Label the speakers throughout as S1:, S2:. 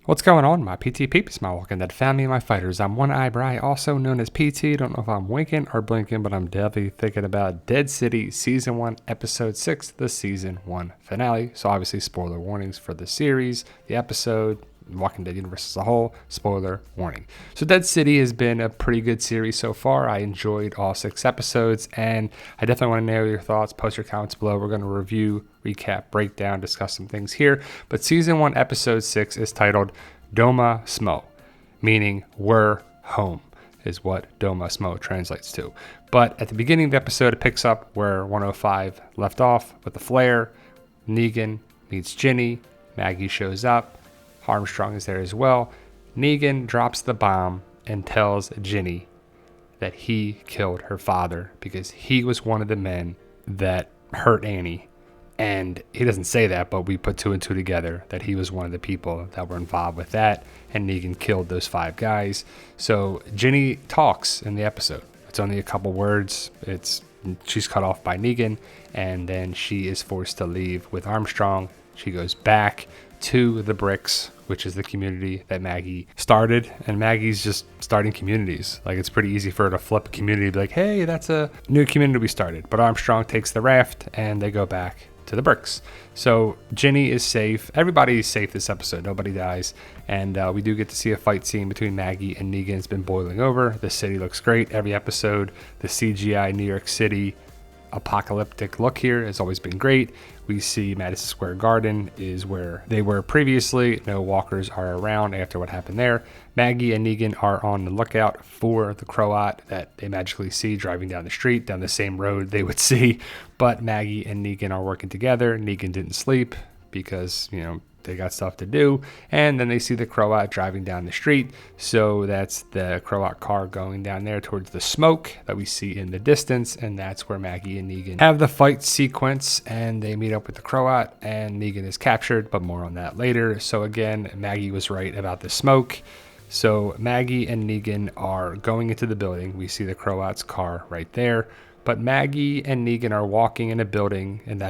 S1: What's going on, my PT peeps, my Walking Dead family, my fighters? I'm One Eye Bry, also known as PT. Don't know if I'm winking or blinking, but I'm definitely thinking about Dead City Season 1, Episode 6, the Season 1 finale. So obviously, spoiler warnings for the series, the episode, Walking Dead universe as a whole, spoiler warning. So Dead City has been a pretty good series so far. I enjoyed all 6 episodes, and I definitely want to know your thoughts. Post your comments below. We're going to review, recap, breakdown, discuss some things here. But Season 1, Episode 6 is titled Dhamma Smo, meaning we're home, is what Dhamma Smo translates to. But at the beginning of the episode, it picks up where 105 left off with the flare. Negan meets Ginny. Maggie shows up. Armstrong is there as well. Negan drops the bomb and tells Ginny that he killed her father because he was one of the men that hurt Annie. And he doesn't say that, but we put 2 and 2 together that he was one of the people that were involved with that. And Negan killed those 5 guys. So Ginny talks in the episode. It's only a couple words. She's cut off by Negan, and then she is forced to leave with Armstrong. She goes back to the Bricks, which is the community that Maggie started, and Maggie's just starting communities. Like, it's pretty easy for her to flip a community, be like, hey, that's a new community we started. But Armstrong takes the raft and they go back to the Bricks. So Ginny is safe. Everybody's safe this episode. Nobody dies. And we do get to see a fight scene between Maggie and Negan. It's been boiling over. The city looks great every episode. The CGI New York City apocalyptic look here has always been great. We see Madison Square Garden is where they were previously. No walkers are around after what happened there. Maggie and Negan are on the lookout for the Croat that they magically see driving down the street, down the same road they would see. But Maggie and Negan are working together. Negan didn't sleep because, they got stuff to do. And then they see the Croat driving down the street. So that's the Croat car going down there towards the smoke that we see in the distance. And that's where Maggie and Negan have the fight sequence. And they meet up with the Croat, and Negan is captured, but more on that later. So again, Maggie was right about the smoke. So Maggie and Negan are going into the building. We see the Croat's car right there. But Maggie and Negan are walking in that building, and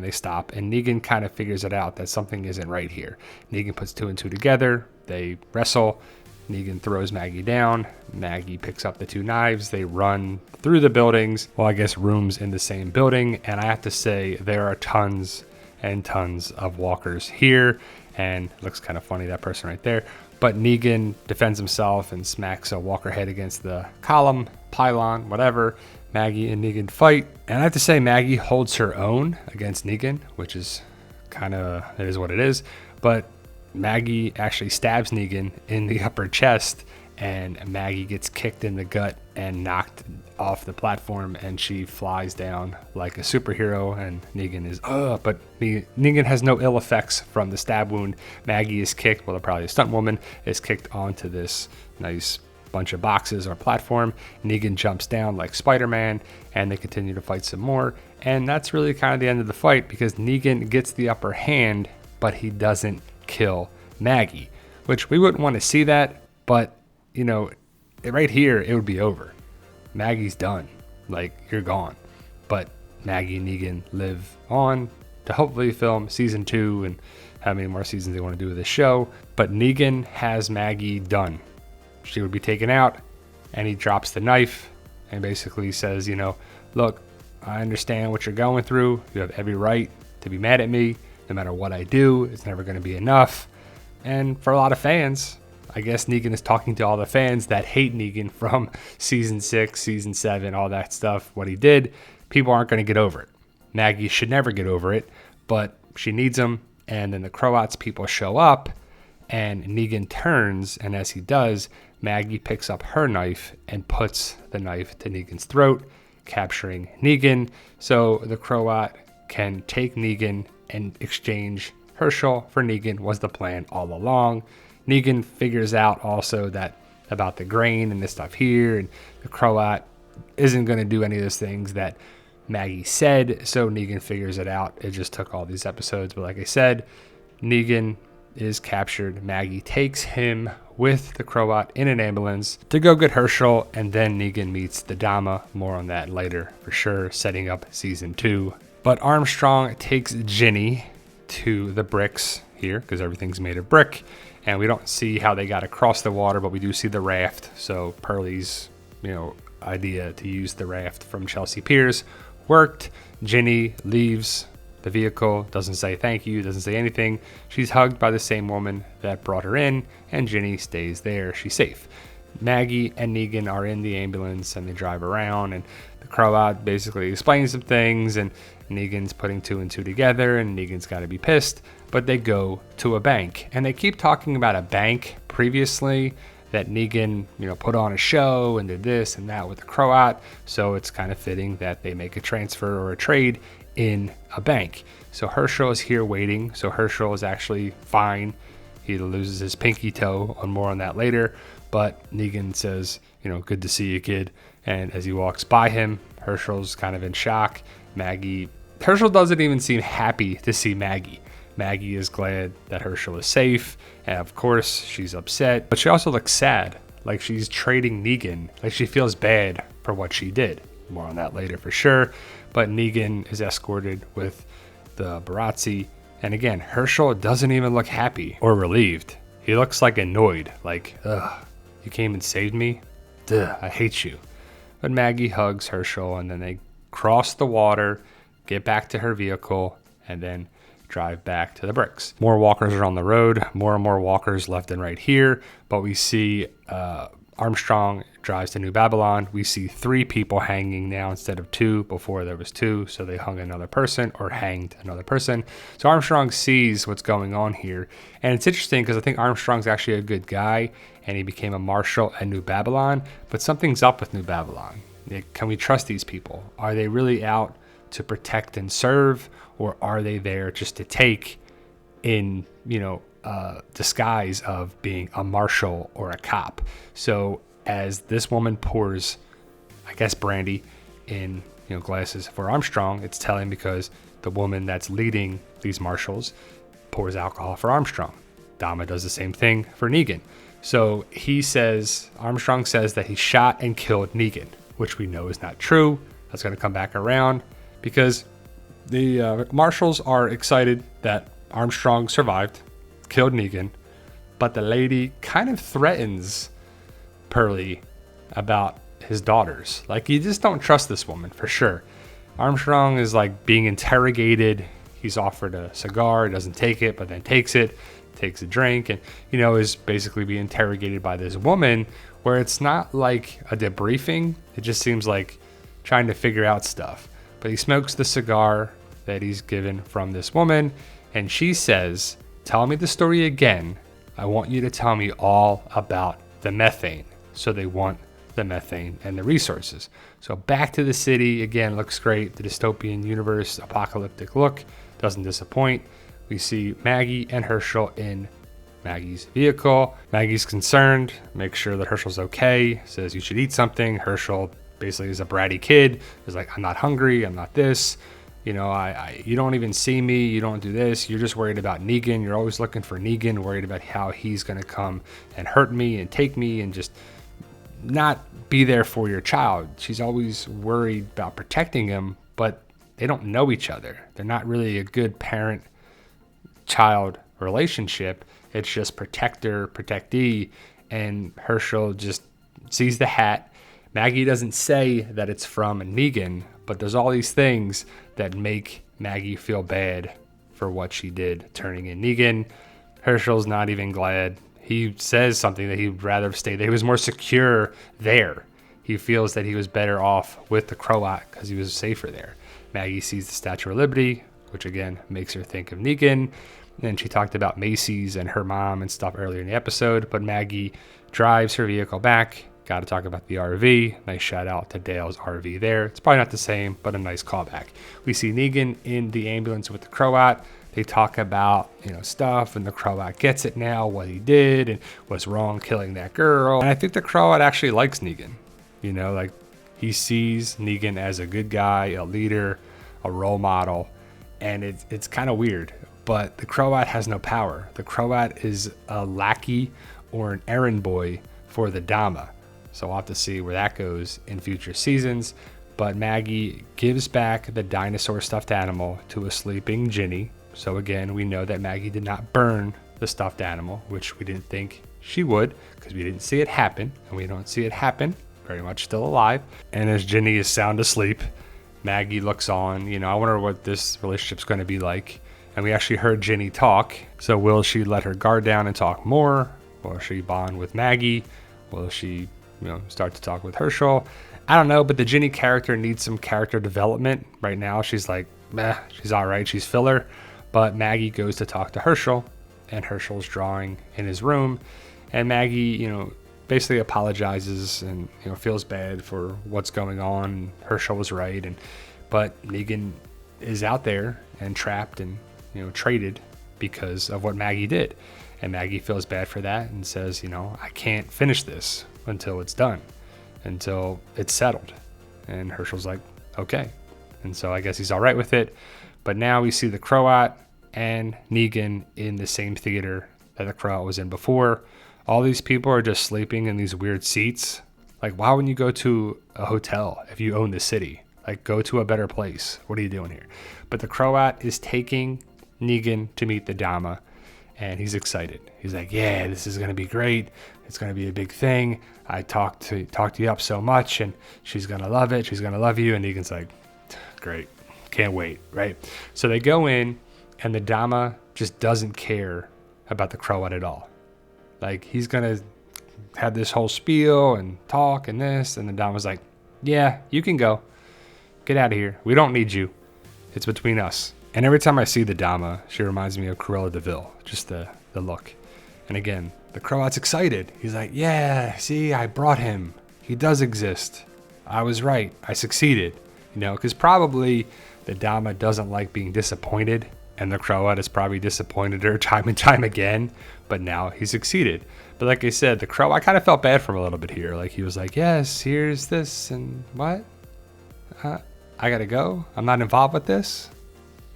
S1: they stop. And Negan kind of figures it out that something isn't right here. Negan puts 2 and 2 together. They wrestle. Negan throws Maggie down. Maggie picks up the 2 knives. They run through the buildings. Well, I guess rooms in the same building. And I have to say, there are tons and tons of walkers here. And it looks kind of funny, that person right there. But Negan defends himself and smacks a walker head against the column, pylon, whatever. Maggie and Negan fight, and I have to say Maggie holds her own against Negan, which is it is what it is. But Maggie actually stabs Negan in the upper chest, and Maggie gets kicked in the gut and knocked off the platform, and she flies down like a superhero, and Negan is but Negan has no ill effects from the stab wound. Maggie is kicked, well, probably a stunt woman is kicked onto this nice bunch of boxes or platform. Negan jumps down like Spider-Man, and they continue to fight some more. And that's really kind of the end of the fight, because Negan gets the upper hand, but he doesn't kill Maggie, which we wouldn't want to see that. But right here, it would be over. Maggie's done. Like, you're gone. But Maggie and Negan live on to hopefully film season 2 and how many more seasons they want to do with this show. But Negan has Maggie done. She would be taken out, and he drops the knife and basically says, look, I understand what you're going through. You have every right to be mad at me. No matter what I do, it's never going to be enough. And for a lot of fans, I guess Negan is talking to all the fans that hate Negan from season 6, season 7, all that stuff, what he did. People aren't going to get over it. Maggie should never get over it, but she needs him. And then the Croats people show up, and Negan turns, and as he does, Maggie picks up her knife and puts the knife to Negan's throat, capturing Negan. So the Croat can take Negan and exchange Herschel for Negan was the plan all along. Negan figures out also that about the grain and this stuff here, and the Croat isn't going to do any of those things that Maggie said, so Negan figures it out. It just took all these episodes, but like I said, Negan is captured. Maggie takes him with the Croat in an ambulance to go get Herschel, and then Negan meets the Dhamma. More on that later for sure, setting up season 2. But Armstrong takes Ginny to the Bricks here, because everything's made of brick, And we don't see how they got across the water, but we do see the raft. So Pearlie's, idea to use the raft from Chelsea Piers worked. Ginny leaves the vehicle, doesn't say thank you, doesn't say anything. She's hugged by the same woman that brought her in, and Ginny stays there. She's safe. Maggie and Negan are in the ambulance, and they drive around, and the Croat basically explains some things, and Negan's putting 2 and 2 together, and Negan's got to be pissed. But they go to a bank, and they keep talking about a bank previously that Negan, put on a show and did this and that with the Croat. So it's kind of fitting that they make a transfer or a trade in a bank. So Herschel is here waiting. So Herschel is actually fine. He loses his pinky toe, on more on that later. But Negan says, good to see you, kid. And as he walks by him, Herschel's kind of in shock. Herschel doesn't even seem happy to see Maggie. Maggie is glad that Herschel is safe, and of course she's upset, but she also looks sad, like she's trading Negan, like she feels bad for what she did. More on that later for sure. But Negan is escorted with the Barazzi, and again, Herschel doesn't even look happy or relieved. He looks like annoyed, like, ugh, you came and saved me? Duh, I hate you. But Maggie hugs Herschel, and then they cross the water, get back to her vehicle, and then drive back to the bricks. More walkers are on the road, more and more walkers left and right here, but we see Armstrong drives to New Babylon. We see 3 people hanging now instead of 2. Before there was 2, so they hung another person or hanged another person. So Armstrong sees what's going on here, and it's interesting because I think Armstrong's actually a good guy, and he became a marshal at New Babylon, but something's up with New Babylon. Can we trust these people? Are they really out to protect and serve, or are they there just to take in, disguise of being a marshal or a cop? So as this woman pours, I guess, brandy in, glasses for Armstrong, it's telling because the woman that's leading these marshals pours alcohol for Armstrong. Dhamma does the same thing for Negan. So Armstrong says that he shot and killed Negan, which we know is not true. That's going to come back around, because the marshals are excited that Armstrong survived, killed Negan, but the lady kind of threatens Pearlie about his daughters. Like, you just don't trust this woman for sure. Armstrong is like being interrogated. He's offered a cigar, doesn't take it, but then takes a drink, and is basically being interrogated by this woman, where it's not like a debriefing. It just seems like trying to figure out stuff. But he smokes the cigar that he's given from this woman, and she says, tell me the story again. I want you to tell me all about the methane. So they want the methane and the resources. So back to the city again, looks great. The dystopian universe, apocalyptic look, doesn't disappoint. We see Maggie and Herschel in Maggie's vehicle. Maggie's concerned, makes sure that Herschel's okay, says you should eat something. Herschel basically is a bratty kid, is like, I'm not hungry, I'm not this. You don't even see me, you don't do this. You're just worried about Negan. You're always looking for Negan, worried about how he's going to come and hurt me and take me and just not be there for your child. She's always worried about protecting him, but they don't know each other. They're not really a good parent-child relationship. It's just protector, protectee, and Herschel just sees the hat. Maggie doesn't say that it's from Negan, but there's all these things that make Maggie feel bad for what she did, turning in Negan. Herschel's not even glad. He says something that he'd rather have stayed there. He was more secure there. He feels that he was better off with the Croat because he was safer there. Maggie sees the Statue of Liberty, which again makes her think of Negan. And she talked about Macy's and her mom and stuff earlier in the episode, but Maggie drives her vehicle back. Got to talk about the RV. Nice shout out to Dale's RV there. It's probably not the same, but a nice callback. We see Negan in the ambulance with the Croat. They talk about, stuff, and the Croat gets it now, what he did and what's wrong killing that girl. And I think the Croat actually likes Negan. He sees Negan as a good guy, a leader, a role model, and it's kind of weird. But the Croat has no power. The Croat is a lackey or an errand boy for the Dhamma. So we'll have to see where that goes in future seasons. But Maggie gives back the dinosaur stuffed animal to a sleeping Ginny. So again, we know that Maggie did not burn the stuffed animal, which we didn't think she would because we didn't see it happen, and we don't see it happen, very much still alive. And as Ginny is sound asleep, Maggie looks on. I wonder what this relationship's going to be like. And we actually heard Ginny talk. So will she let her guard down and talk more? Will she bond with Maggie? Will she, start to talk with Herschel? I don't know, but the Ginny character needs some character development. Right now, she's like, she's all right. She's filler. But Maggie goes to talk to Herschel, and Herschel's drawing in his room. And Maggie, basically apologizes and, feels bad for what's going on. Herschel was right. But Negan is out there and trapped and, traded because of what Maggie did. And Maggie feels bad for that and says, I can't finish this until it's done, until it's settled. And Herschel's like, okay. And so I guess he's all right with it. But now we see the Croat and Negan in the same theater that the Croat was in before. All these people are just sleeping in these weird seats. Like, why wouldn't you go to a hotel if you own the city? Like, go to a better place. What are you doing here? But the Croat is taking Negan to meet the Dhamma, and he's excited. He's like, yeah, this is going to be great. It's going to be a big thing. I talked you up so much, and she's going to love it. She's going to love you. And Negan's like, great. Can't wait, right? So they go in, and the Dhamma just doesn't care about the Croat at all. Like, he's going to have this whole spiel and talk and this, and the Dhamma's like, yeah, you can go. Get out of here. We don't need you. It's between us. And every time I see the Dhamma, she reminds me of Cruella de Vil, just the look. And again, the Croat's excited. He's like, yeah, see, I brought him. He does exist. I was right. I succeeded. Because probably the Dhamma doesn't like being disappointed, and the Croat has probably disappointed her time and time again, but now he succeeded. But like I said, the Croat, I kind of felt bad for him a little bit here. Like, he was like, yes, here's this, and what? I gotta go? I'm not involved with this?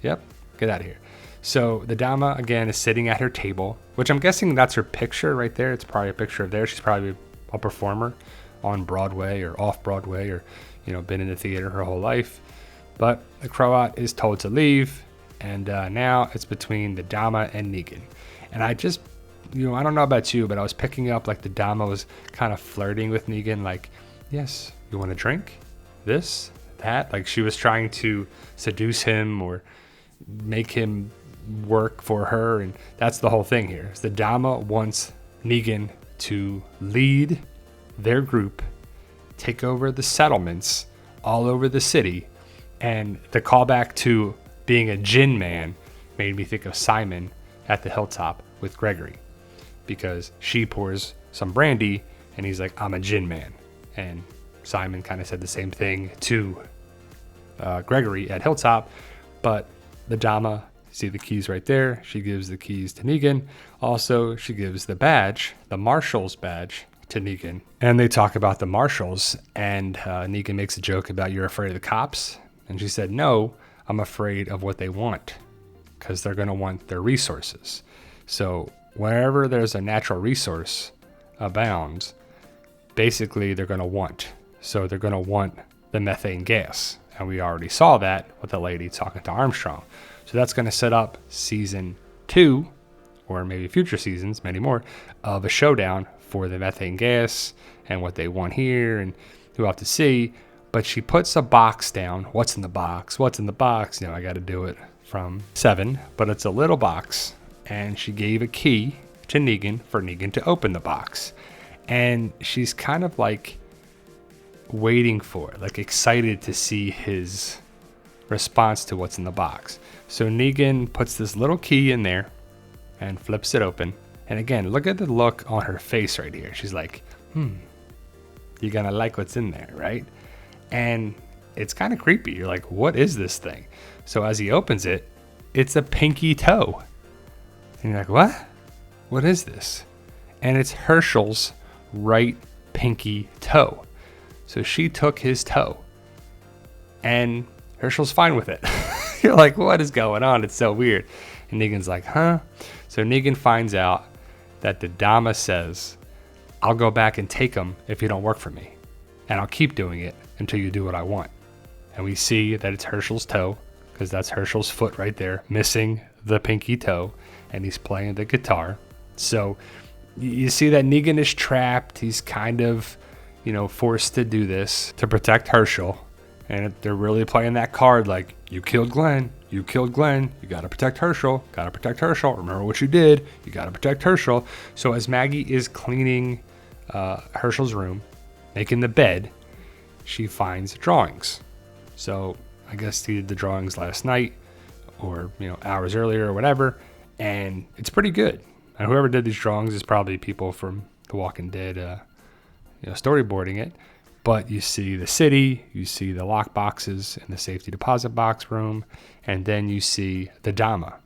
S1: Yep, get out of here. So the Dhamma, again, is sitting at her table, which I'm guessing that's her picture right there. It's probably a picture of there. She's probably a performer on Broadway or off Broadway, or, been in the theater her whole life. But the Croat is told to leave, and now it's between the Dhamma and Negan. And I just, I don't know about you, but I was picking up like the Dhamma was kind of flirting with Negan, like, yes, you want a drink? This, that? Like, she was trying to seduce him or make him work for her, and that's the whole thing here. The Dhamma wants Negan to lead their group, take over the settlements all over the city. And the callback to being a gin man made me think of Simon at the hilltop with Gregory, because she pours some brandy and he's like, I'm a gin man. And Simon kind of said the same thing to Gregory at hilltop. But the Dhamma, see the keys right there, she gives the keys to Negan. Also, she gives the badge, the marshal's badge, to Negan. And they talk about the marshals, and Negan makes a joke about, you're afraid of the cops? And she said, no, I'm afraid of what they want, because they're going to want their resources. So wherever there's a natural resource abounds, basically they're going to want. So they're going to want the methane gas. And we already saw that with the lady talking to Armstrong. So that's going to set up season 2, or maybe future seasons, many more, of a showdown for the methane gas and what they want here, and we'll have to see. But she puts a box down. What's in the box? What's in the box? I got to do it from 7, but it's a little box. And she gave a key to Negan for Negan to open the box. And she's kind of like waiting for it, like excited to see his response to what's in the box. So Negan puts this little key in there and flips it open. And again, look at the look on her face right here. She's like, you're gonna like what's in there, right? And it's kind of creepy. You're like, what is this thing? So as he opens it, it's a pinky toe. And you're like, what? What is this? And it's Herschel's right pinky toe. So she took his toe, and Herschel's fine with it. You're like, what is going on? It's so weird. And Negan's like, huh? So Negan finds out that the Dhamma says, I'll go back and take him if you don't work for me. And I'll keep doing it until you do what I want. And we see that it's Herschel's toe, because that's Herschel's foot right there, missing the pinky toe. and he's playing the guitar. So you see that Negan is trapped. He's kind of, forced to do this to protect Herschel. And they're really playing that card like, you killed Glenn. You killed Glenn. You got to protect Herschel. Got to protect Herschel. Remember what you did. You got to protect Herschel. So as Maggie is cleaning Herschel's room, making the bed, she finds drawings. So I guess he did the drawings last night or, hours earlier or whatever. And it's pretty good. And whoever did these drawings is probably people from The Walking Dead, storyboarding it. But you see the city, you see the lock boxes in the safety deposit box room, and then you see the Dhamma.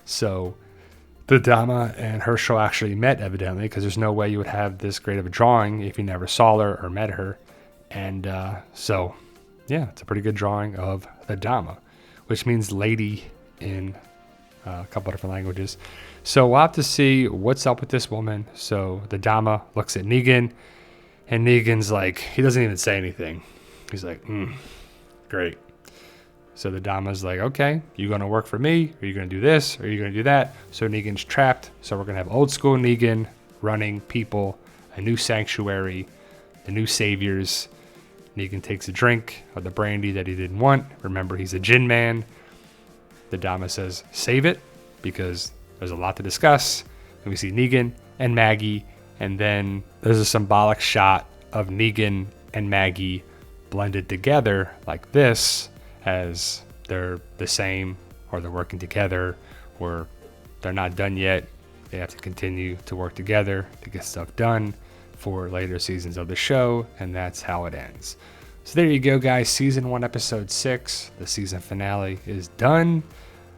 S1: So the Dhamma and Herschel actually met, evidently, because there's no way you would have this great of a drawing if you never saw her or met her. And it's a pretty good drawing of the Dhamma, which means lady in a couple of different languages. So we'll have to see what's up with this woman. So the Dhamma looks at Negan, and Negan's like, he doesn't even say anything. He's like, great. So the Dhamma's like, okay, you going to work for me? Are you going to do this? Or are you going to do that? So Negan's trapped. So we're going to have old school Negan running people, a new sanctuary, the new saviors. Negan takes a drink of the brandy that he didn't want. Remember, he's a gin man. The Dhamma says, save it, because there's a lot to discuss. And we see Negan and Maggie. And then there's a symbolic shot of Negan and Maggie blended together like this, as they're the same, or they're working together, or they're not done yet. They have to continue to work together to get stuff done for later seasons of the show, and that's how it ends. So there you go, guys. Season 1, episode 6. The season finale is done.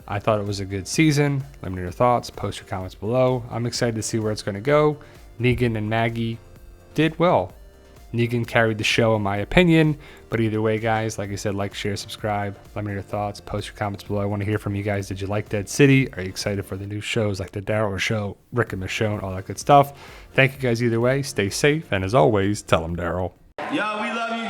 S1: I thought it was a good season. Let me know your thoughts. Post your comments below. I'm excited to see where it's going to go. Negan and Maggie did well. Negan carried the show in my opinion, but either way, guys, like I said, like, share, subscribe. Let me know your thoughts. Post your comments below. I want to hear from you guys. Did you like Dead City? Are you excited for the new shows like the Daryl Show, Rick and Michonne, all that good stuff? Thank you guys either way. Stay safe, and as always, tell them Daryl.
S2: Yo, we love you.